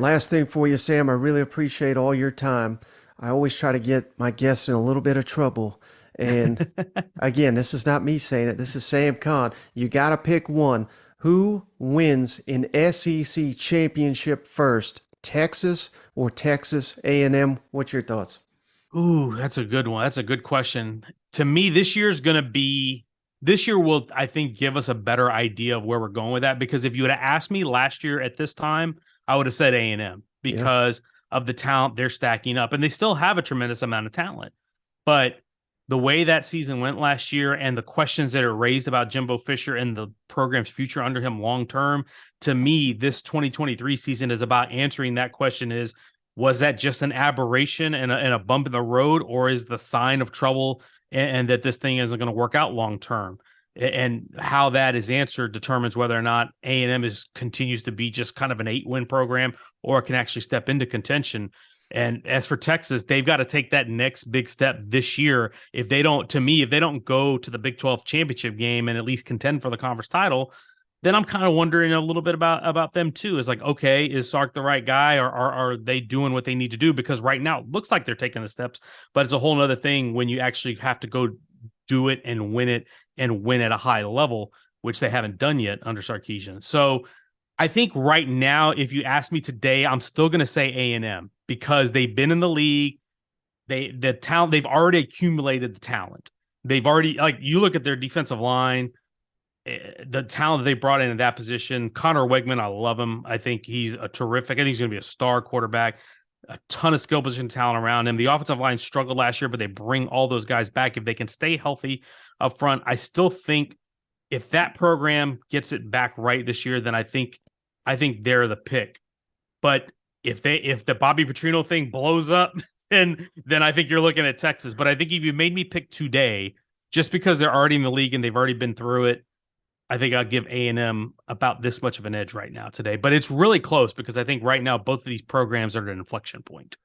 Last thing for you, Sam, I really appreciate all your time. I always try to get my guests in a little bit of trouble. And again, this is not me saying it. This is Sam Khan. You got to pick one. Who wins in SEC championship first? Texas or Texas A&M? What's your thoughts? Ooh, that's a good one. That's a good question. To me, this year will, I think, give us a better idea of where we're going with that. Because if you would have asked me last year at this time, I would have said A&M Yeah. because of the talent they're stacking up. And they still have a tremendous amount of talent. But the way that season went last year and the questions that are raised about Jimbo Fisher and the program's future under him long term, to me, this 2023 season is about answering that question is, was that just an aberration and a bump in the road, or is the sign of trouble and that this thing isn't going to work out long term? And how that is answered determines whether or not A&M is continues to be just kind of an 8-win program or it can actually step into contention. And as for Texas, they've got to take that next big step this year. If they don't, to me, if they don't go to the Big 12 championship game and at least contend for the conference title, then I'm kind of wondering a little bit about them too. Is like, okay, is Sark the right guy, or are they doing what they need to do? Because right now it looks like they're taking the steps, but it's a whole other thing when you actually have to go do it and win at a high level, which they haven't done yet under Sarkeesian. So I think right now, if you ask me today, I'm still going to say A&M because they've been in the league. They've already accumulated the talent. They've already, like, you look at their defensive line, the talent that they brought in at that position. Connor Wegman, I love him. I think he's a terrific. I think he's going to be a star quarterback. A ton of skill position talent around him. The offensive line struggled last year, but they bring all those guys back if they can stay healthy up front. I still think if that program gets it back right this year, then I think they're the pick. But if the Bobby Petrino thing blows up, then I think you're looking at Texas. But I think if you made me pick today, just because they're already in the league and they've already been through it, I think I'll give A&M about this much of an edge right now today. But it's really close because I think right now both of these programs are at an inflection point.